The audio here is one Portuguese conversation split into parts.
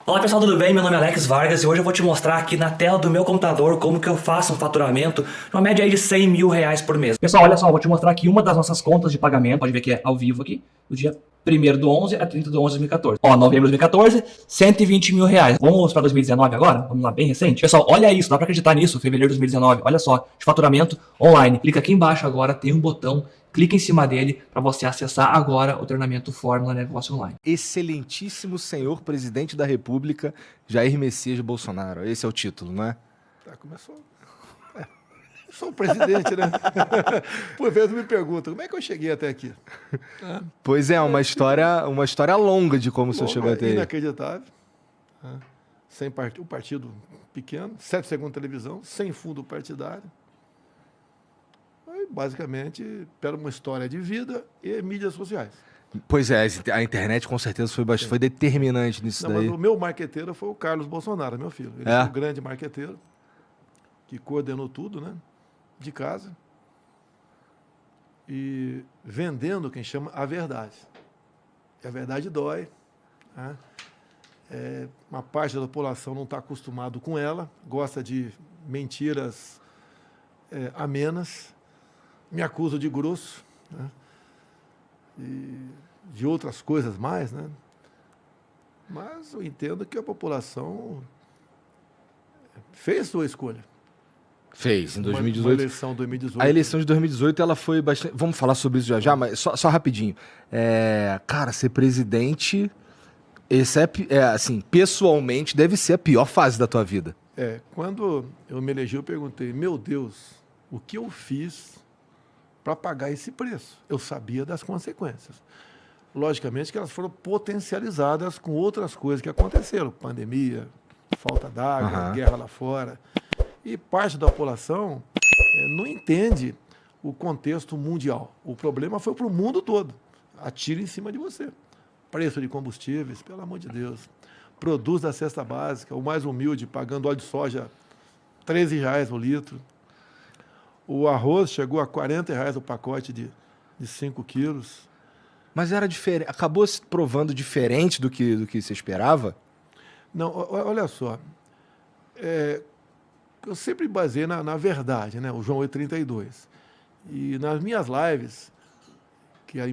Olá pessoal, tudo bem? Meu nome é Alex Vargas e hoje eu vou te mostrar aqui na tela do meu computador como que eu faço um faturamento de uma média aí de 100 mil reais por mês. Pessoal, olha só, eu vou te mostrar aqui uma das nossas contas de pagamento, pode ver que é ao vivo aqui, do dia 1º do 11 a 30 do 11 de 2014. Ó, novembro de 2014, 120 mil reais. Vamos para 2019 agora? Vamos lá, bem recente. Pessoal, olha isso, dá pra acreditar nisso, fevereiro de 2019, olha só, de faturamento online. Clica aqui embaixo agora, tem um botão, clica em cima dele para você acessar agora o treinamento Fórmula Negócio Online. Excelentíssimo senhor presidente da República, Jair Messias Bolsonaro. Esse é o título, não é? Começou. Sou o presidente, né? Por vezes me perguntam, como é que eu cheguei até aqui? Pois é, uma história longa de como o senhor chegou até aí. Inacreditável. Sem um partido pequeno, 7 segundos de televisão, sem fundo partidário. Basicamente, pela uma história de vida e mídias sociais. Pois é, a internet com certeza foi determinante nisso daí. Mas o meu marqueteiro foi o Carlos Bolsonaro, meu filho. Ele foi um grande marqueteiro que coordenou tudo, né? De casa. E vendendo quem chama a verdade. E a verdade dói. Né? Uma parte da população não está acostumado com ela, gosta de mentiras amenas. Me acusa de grosso, né? E de outras coisas mais, né? Mas eu entendo que a população fez sua escolha. Fez, em 2018. Uma eleição de 2018. A eleição de 2018, ela foi bastante... Vamos falar sobre isso já, mas só rapidinho. Cara, ser presidente, assim, pessoalmente, deve ser a pior fase da tua vida. Quando eu me elegi, eu perguntei, meu Deus, o que eu fiz para pagar esse preço? Eu sabia das consequências. Logicamente que elas foram potencializadas com outras coisas que aconteceram. Pandemia, falta d'água, guerra lá fora. E parte da população não entende o contexto mundial. O problema foi para o mundo todo. Atira em cima de você. Preço de combustíveis, pelo amor de Deus. Produtos da cesta básica, o mais humilde, pagando óleo de soja R$13 o litro. O arroz chegou a R$40 o pacote de 5 quilos. Mas era diferente, acabou se provando diferente do que você esperava? Não, olha só. Eu sempre baseei na verdade, né? O João 8,32. E nas minhas lives, que a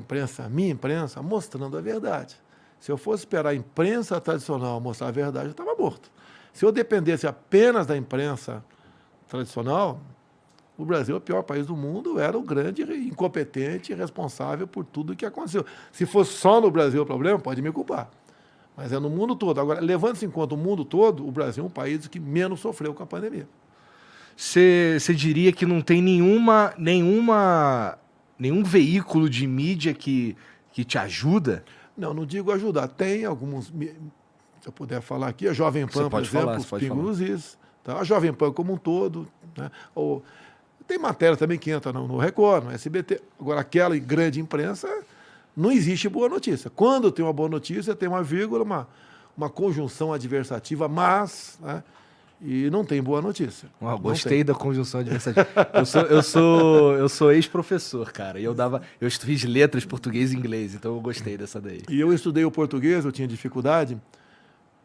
minha imprensa, mostrando a verdade. Se eu fosse esperar a imprensa tradicional mostrar a verdade, eu estava morto. Se eu dependesse apenas da imprensa tradicional, o Brasil é o pior país do mundo, era o grande incompetente e responsável por tudo que aconteceu. Se fosse só no Brasil o problema, pode me culpar. Mas é no mundo todo. Agora, levando-se em conta o mundo todo, o Brasil é um país que menos sofreu com a pandemia. Você diria que não tem nenhum veículo de mídia que te ajuda? Não digo ajudar. Tem alguns, se eu puder falar aqui, a Jovem Pan, por exemplo, os Pingo nos Is, tá? A Jovem Pan como um todo, né? Tem matéria também que entra no Record, no SBT. Agora, aquela grande imprensa, não existe boa notícia. Quando tem uma boa notícia, tem uma vírgula, uma conjunção adversativa, mas... Né? E não tem boa notícia. Gostei da conjunção adversativa. Eu sou ex-professor, cara. E eu fiz letras português e inglês, então eu gostei dessa daí. E eu estudei o português, eu tinha dificuldade,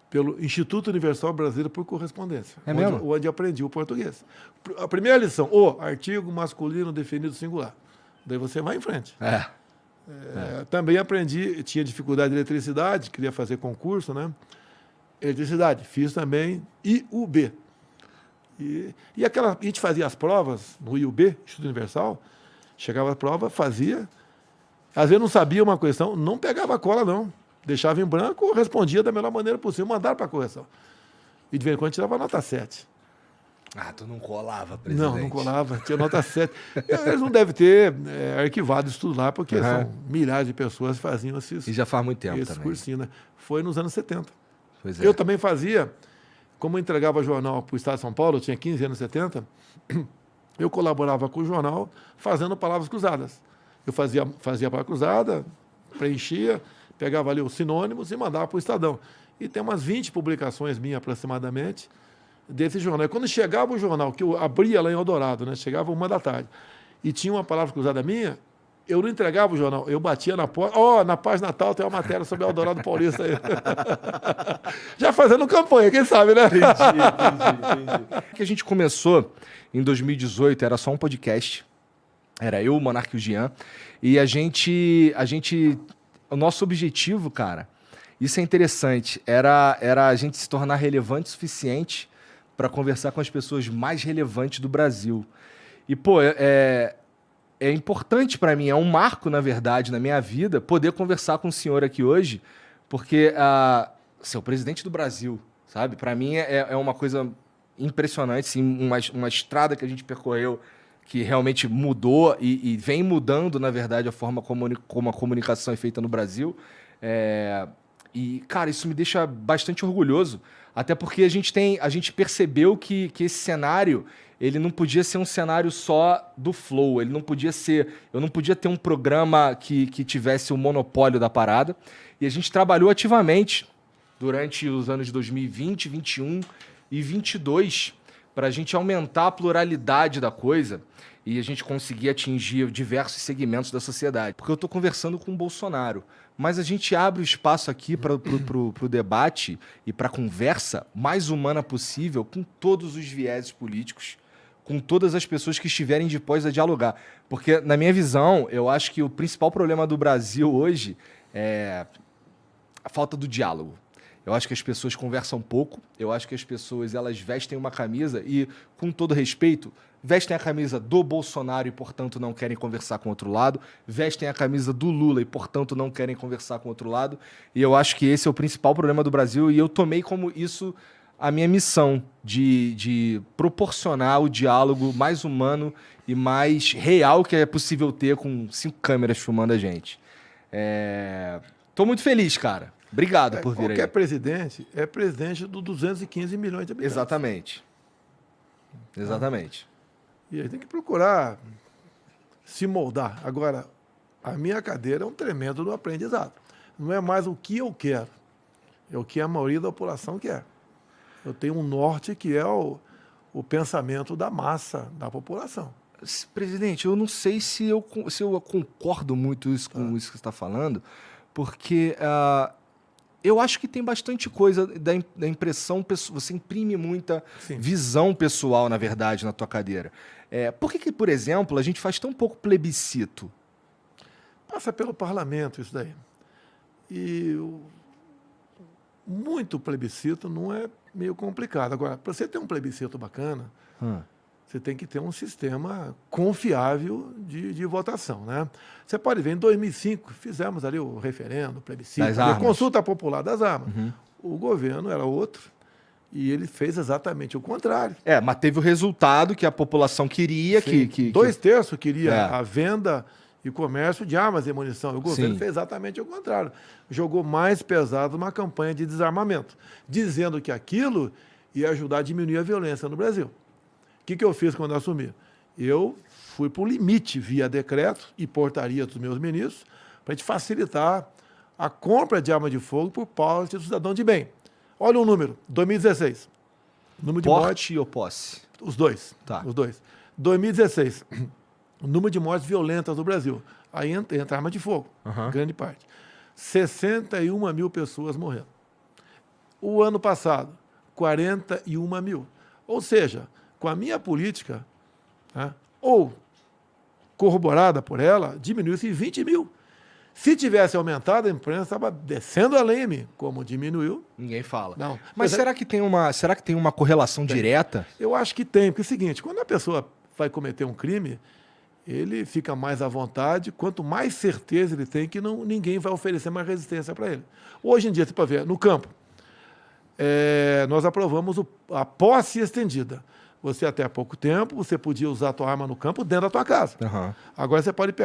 pelo Instituto Universal Brasileiro por Correspondência. Onde aprendi o português. A primeira lição, artigo masculino definido singular. Daí você vai em frente. Também aprendi, tinha dificuldade de eletricidade, queria fazer concurso, né? Eletricidade, fiz também IUB. E a gente fazia as provas no IUB, Instituto Universal, chegava a prova, fazia, às vezes não sabia uma questão, não pegava cola não, deixava em branco, respondia da melhor maneira possível, mandaram para a correção. E de vez em quando tirava nota 7. Tu não colava, presidente? Não colava, tinha nota 7. Eles não devem ter arquivado isso tudo lá, porque são milhares de pessoas que faziam esses... E já faz muito tempo esse também. cursinho, né? Foi nos anos 70. Pois é. Eu também fazia, como eu entregava jornal para o Estado de São Paulo, eu tinha 15 anos, 70, eu colaborava com o jornal fazendo palavras cruzadas. Eu fazia palavra cruzada, preenchia, pegava ali os sinônimos e mandava para o Estadão. E tem umas 20 publicações minhas aproximadamente desse jornal. E quando chegava o jornal, que eu abria lá em Eldorado, né, chegava 1 da tarde, e tinha uma palavra cruzada minha, Eu não entregava o jornal, eu batia na porta. Na página tal tem uma matéria sobre Eldorado Paulista aí. Já fazendo campanha, quem sabe, né? Entendi. Que a gente começou em 2018, era só um podcast. Era eu, o Monark e o Jean. E o nosso objetivo, cara, isso é interessante, era a gente se tornar relevante o suficiente para conversar com as pessoas mais relevantes do Brasil. E, pô, é importante para mim, é um marco, na verdade, na minha vida, poder conversar com o senhor aqui hoje, porque você é o presidente do Brasil, sabe? Para mim é uma coisa impressionante, sim, uma estrada que a gente percorreu que realmente mudou e vem mudando, na verdade, a forma como a comunicação é feita no Brasil. E, cara, isso me deixa bastante orgulhoso, até porque a gente percebeu que esse cenário, ele não podia ser um cenário só do Flow, eu não podia ter um programa que tivesse o monopólio da parada, e a gente trabalhou ativamente durante os anos de 2020, 2021 e 2022 para a gente aumentar a pluralidade da coisa e a gente conseguir atingir diversos segmentos da sociedade. Porque eu estou conversando com o Bolsonaro, mas a gente abre o espaço aqui para o debate e para a conversa mais humana possível com todos os vieses políticos, com todas as pessoas que estiverem dispostas a dialogar. Porque, na minha visão, eu acho que o principal problema do Brasil hoje é a falta do diálogo. Eu acho que as pessoas conversam pouco, eu acho que as pessoas elas vestem uma camisa e, com todo respeito, vestem a camisa do Bolsonaro e, portanto, não querem conversar com o outro lado, vestem a camisa do Lula e, portanto, não querem conversar com o outro lado. E eu acho que esse é o principal problema do Brasil e eu tomei como isso a minha missão de proporcionar o diálogo mais humano e mais real que é possível ter com 5 câmeras filmando a gente. Tô muito feliz, cara. Obrigado por vir aí. Qualquer presidente é presidente dos 215 milhões de habitantes. Exatamente. E aí tem que procurar se moldar. Agora, a minha cadeira é um tremendo do aprendizado. Não é mais o que eu quero, é o que a maioria da população quer. Eu tenho um norte que é o pensamento da massa, da população. Presidente, eu não sei se eu concordo muito com isso que você está falando, porque eu acho que tem bastante coisa da impressão, você imprime muita visão pessoal, na verdade, na tua cadeira. Por que, por exemplo, a gente faz tão pouco plebiscito? Passa pelo parlamento isso daí. E muito plebiscito não é meio complicado. Agora, para você ter um plebiscito bacana, você tem que ter um sistema confiável de votação, né? Você pode ver, em 2005, fizemos ali o referendo, o plebiscito, a consulta popular das armas. O governo era outro e ele fez exatamente o contrário. Mas teve o resultado que a população queria. Que 2/3 queria a venda e comércio de armas e munição. O governo fez exatamente o contrário. Jogou mais pesado uma campanha de desarmamento, dizendo que aquilo ia ajudar a diminuir a violência no Brasil. O que eu fiz quando assumi? Eu fui para o limite via decreto e portaria dos meus ministros para a gente facilitar a compra de arma de fogo por parte do cidadão de bem. Olha o número, 2016. Número de morte ou posse? Os dois. Tá. Os dois. 2016. O número de mortes violentas no Brasil. Aí entra arma de fogo, grande parte. 61 mil pessoas morreram. O ano passado, 41 mil. Ou seja, com a minha política, ou corroborada por ela, diminuiu-se em 20 mil. Se tivesse aumentado, a imprensa estava descendo a leme, como diminuiu. Ninguém fala. Não. Mas será que tem uma correlação direta? Eu acho que tem, porque é o seguinte, quando a pessoa vai cometer um crime, ele fica mais à vontade, quanto mais certeza ele tem que ninguém vai oferecer mais resistência para ele. Hoje em dia, você pode ver, no campo, nós aprovamos a posse estendida. Você, até há pouco tempo, você podia usar a tua arma no campo dentro da tua casa. Agora você pode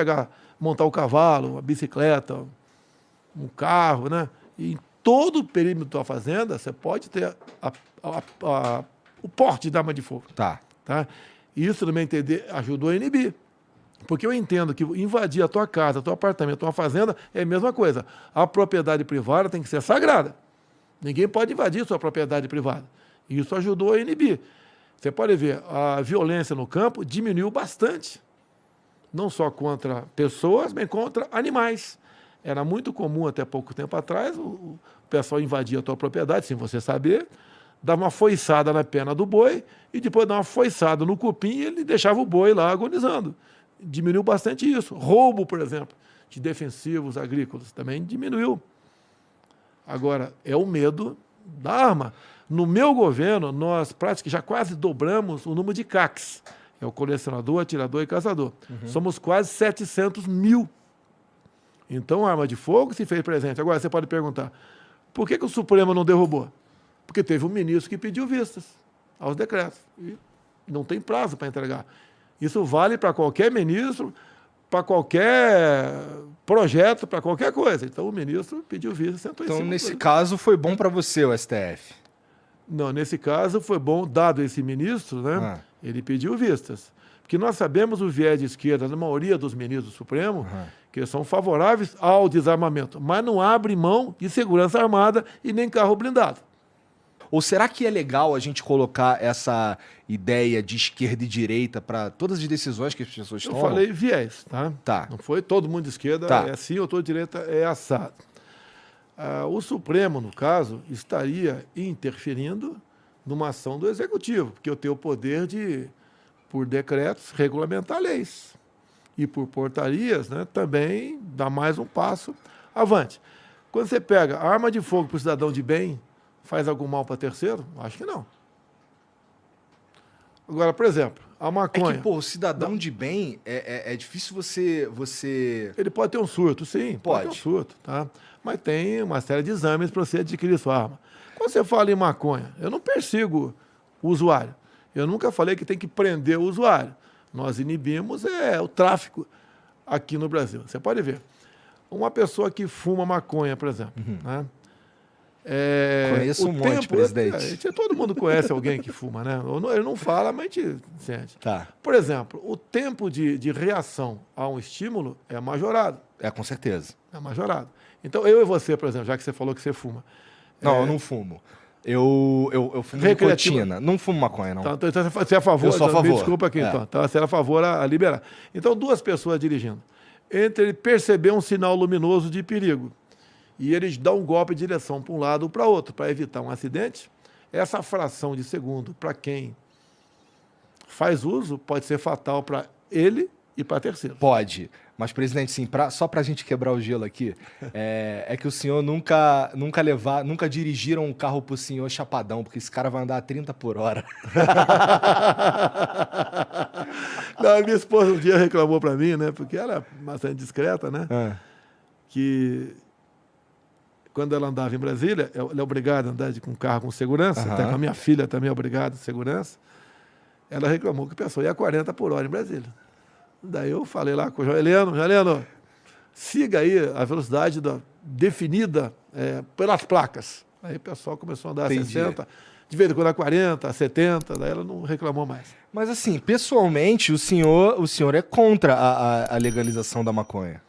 montar o cavalo, a bicicleta, um carro, né? E em todo o perímetro da tua fazenda, você pode ter o porte de arma de fogo. Tá. Isso, no meu entender, ajudou a inibir. Porque eu entendo que invadir a tua casa, teu apartamento, tua fazenda é a mesma coisa. A propriedade privada tem que ser sagrada. Ninguém pode invadir sua propriedade privada. Isso ajudou a inibir. Você pode ver, a violência no campo diminuiu bastante. não só contra pessoas, mas contra animais. Era muito comum até pouco tempo atrás, o pessoal invadia a tua propriedade, sem você saber, dava uma foiçada na perna do boi e depois dava uma foiçada no cupim e ele deixava o boi lá agonizando. Diminuiu bastante isso. Roubo, por exemplo, de defensivos agrícolas também diminuiu. Agora, é o medo da arma. No meu governo, nós praticamente já quase dobramos o número de CACs. É o colecionador, atirador e caçador. Somos quase 700 mil. Então, a arma de fogo se fez presente. Agora, você pode perguntar, por que o Supremo não derrubou? Porque teve um ministro que pediu vistas aos decretos. E não tem prazo para entregar. Isso vale para qualquer ministro, para qualquer projeto, para qualquer coisa. Então, o ministro pediu vista, sentou em cima. Então, nesse caso, foi bom para você, o STF? Não, nesse caso, foi bom, dado esse ministro, né? Ele pediu vistas. Porque nós sabemos o viés de esquerda, na maioria dos ministros do Supremo, que são favoráveis ao desarmamento, mas não abre mão de segurança armada e nem carro blindado. Ou será que é legal a gente colocar essa ideia de esquerda e direita para todas as decisões que as pessoas tomam? Eu falei viés, tá? Tá. Não foi todo mundo de esquerda é assim, ou todo de direita é assado. O Supremo, no caso, estaria interferindo numa ação do Executivo, porque eu tenho o poder de, por decretos, regulamentar leis. E por portarias, né, também dar mais um passo avante. Quando você pega a arma de fogo para o cidadão de bem, faz algum mal para terceiro? Acho que não. Agora, por exemplo, a maconha... É que, pô, o cidadão de bem, é difícil você... Ele pode ter um surto, sim, pode ter um surto, tá? Mas tem uma série de exames para você adquirir sua arma. Quando você fala em maconha, eu não persigo o usuário. Eu nunca falei que tem que prender o usuário. Nós inibimos o tráfico aqui no Brasil. Você pode ver. Uma pessoa que fuma maconha, por exemplo, né? Conheço um monte, presidente. Todo mundo conhece alguém que fuma, né? Ele não fala, mas a gente sente. Tá. Por exemplo, o tempo de reação a um estímulo é majorado. Com certeza. É majorado. Então, eu e você, por exemplo, já que você falou que você fuma. Não, eu não fumo. Eu fumo nicotina. Não fumo maconha, não. Então, você é a favor? Eu sou a favor. Me desculpa aqui, então. Então, você é a favor a liberar. Então, duas pessoas dirigindo. Entre ele perceber um sinal luminoso de perigo e eles dão um golpe de direção para um lado ou para outro, para evitar um acidente, essa fração de segundo, para quem faz uso, pode ser fatal para ele e para terceiro. Pode. Mas, presidente, sim, só para a gente quebrar o gelo aqui, é que o senhor nunca dirigiram um carro pro senhor chapadão, porque esse cara vai andar a 30 por hora. Não, minha esposa um dia reclamou para mim, né? Porque ela é bastante discreta, né? Que quando ela andava em Brasília, ela é obrigada a andar com carro com segurança, até com a minha filha também é obrigada a segurança. Ela reclamou que o pessoal ia a 40 por hora em Brasília. Daí eu falei lá com o Joeleno, siga aí a velocidade definida pelas placas. Aí o pessoal começou a andar a 60, de vez em quando a 40, a 70, daí ela não reclamou mais. Mas assim, pessoalmente, o senhor é contra a legalização da maconha?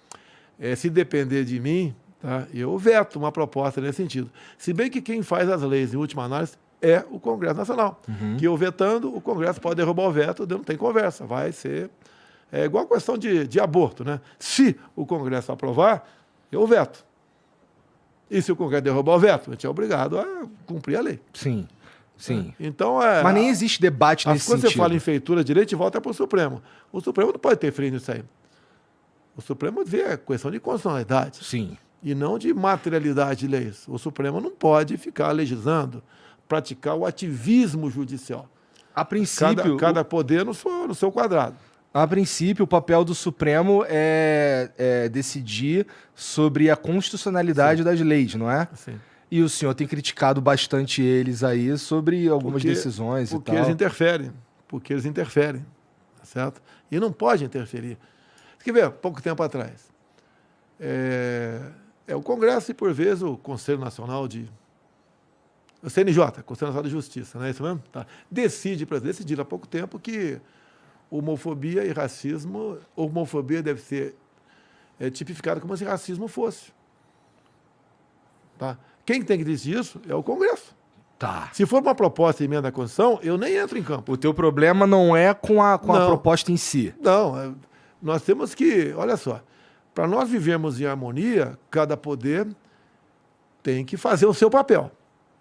Se depender de mim, tá, eu veto uma proposta nesse sentido. Se bem que quem faz as leis, em última análise, é o Congresso Nacional. Que eu vetando, o Congresso pode derrubar o veto, não tem conversa, vai ser... É igual a questão de aborto, né? Se o Congresso aprovar, eu veto. E se o Congresso derrubar o veto, a gente é obrigado a cumprir a lei. Sim, sim. Então, mas nem existe debate nesse sentido. Quando você fala em feitura de direito, volta para o Supremo. O Supremo não pode ter freio nisso aí. O Supremo vê a questão de constitucionalidade. Sim. E não de materialidade de leis. O Supremo não pode ficar legislando, praticar o ativismo judicial. A princípio... Cada poder no seu quadrado. A princípio, o papel do Supremo é decidir sobre a constitucionalidade das leis, não é? Sim. E o senhor tem criticado bastante eles aí sobre algumas decisões e tal. Porque eles interferem, tá certo? E não pode interferir. Você quer ver, pouco tempo atrás, o Congresso e, por vezes, o Conselho Nacional o CNJ, Conselho Nacional de Justiça, não é isso mesmo? Tá. Decidiram há pouco tempo que homofobia e racismo, homofobia deve ser tipificada como se racismo fosse. Tá? Quem tem que decidir isso é o Congresso. Tá. Se for uma proposta de emenda à Constituição, eu nem entro em campo. O teu problema não é com a proposta em si. Não. nós temos que, olha só, para nós vivermos em harmonia, cada poder tem que fazer o seu papel.